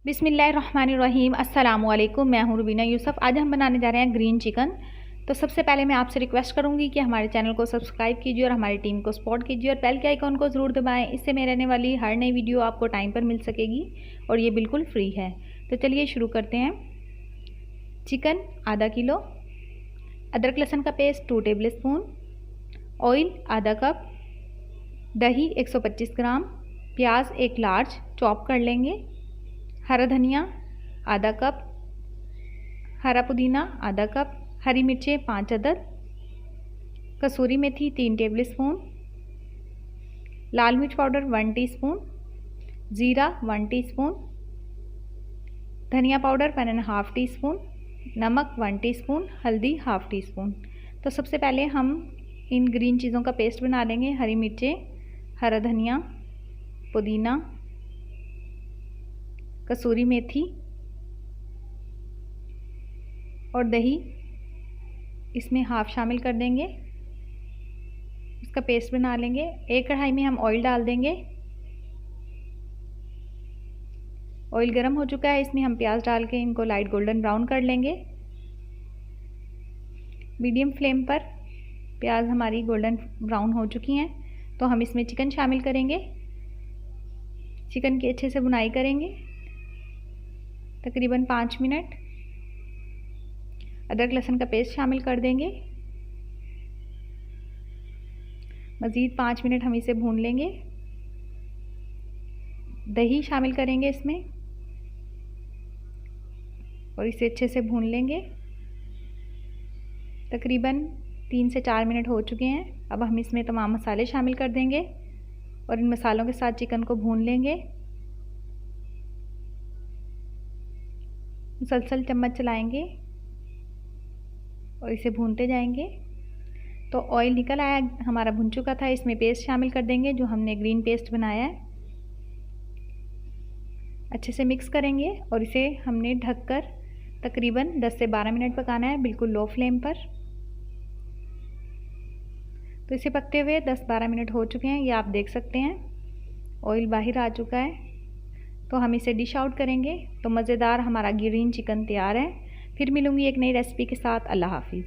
बिस्मिल्लाहिर्रहमानिर्रहीम। अस्सलामुअलैकुम। मैं हूँ रुबीना यूसुफ। आज हम बनाने जा रहे हैं ग्रीन चिकन। तो सबसे पहले मैं आपसे रिक्वेस्ट करूँगी कि हमारे चैनल को सब्सक्राइब कीजिए और हमारी टीम को सपोर्ट कीजिए और बेल के आइकॉन को ज़रूर दबाएं। इससे मेरे रहने वाली हर नई वीडियो आपको टाइम पर मिल सकेगी और ये बिल्कुल फ्री है। तो चलिए शुरू करते हैं। चिकन आधा किलो, अदरक लहसुन का पेस्ट 2 टेबल स्पून, ऑयल आधा कप, दही 125 ग्राम, प्याज एक लार्ज चॉप कर लेंगे, हरा धनिया आधा कप, हरा पुदीना आधा कप, हरी मिर्चें 5 अदद, कसूरी मेथी 3 टेबल स्पून, लाल मिर्च पाउडर 1 टीस्पून, ज़ीरा 1 टीस्पून, धनिया पाउडर 1.5 टीस्पून, नमक 1 टीस्पून, हल्दी ½ टीस्पून। तो सबसे पहले हम इन ग्रीन चीज़ों का पेस्ट बना लेंगे। हरी मिर्चें, हरा धनिया, पुदीना, कसूरी मेथी और दही इसमें हाफ शामिल कर देंगे। इसका पेस्ट बना लेंगे। एक कढ़ाई में हम ऑयल डाल देंगे। ऑयल गर्म हो चुका है, इसमें हम प्याज डाल के इनको लाइट गोल्डन ब्राउन कर लेंगे। मीडियम फ्लेम पर प्याज हमारी गोल्डन ब्राउन हो चुकी हैं, तो हम इसमें चिकन शामिल करेंगे। चिकन की अच्छे से भुनाई करेंगे तकरीबन 5 मिनट। अदरक लहसुन का पेस्ट शामिल कर देंगे। मज़ीद 5 मिनट हम इसे भून लेंगे। दही शामिल करेंगे इसमें और इसे अच्छे से भून लेंगे। तकरीबन 3 से 4 मिनट हो चुके हैं। अब हम इसमें तमाम मसाले शामिल कर देंगे और इन मसालों के साथ चिकन को भून लेंगे। मुसलसल चम्मच चलाएंगे और इसे भूनते जाएंगे। तो ऑयल निकल आया, हमारा भुन चुका था। इसमें पेस्ट शामिल कर देंगे जो हमने ग्रीन पेस्ट बनाया है। अच्छे से मिक्स करेंगे और इसे हमने ढककर तकरीबन 10 से 12 मिनट पकाना है, बिल्कुल लो फ्लेम पर। तो इसे पकते हुए 10-12 मिनट हो चुके हैं, ये आप देख सकते हैं। ऑयल बाहर आ चुका है। तो हम इसे डिश आउट करेंगे। तो मज़ेदार हमारा ग्रीन चिकन तैयार है। फिर मिलूँगी एक नई रेसिपी के साथ। अल्लाह हाफिज़।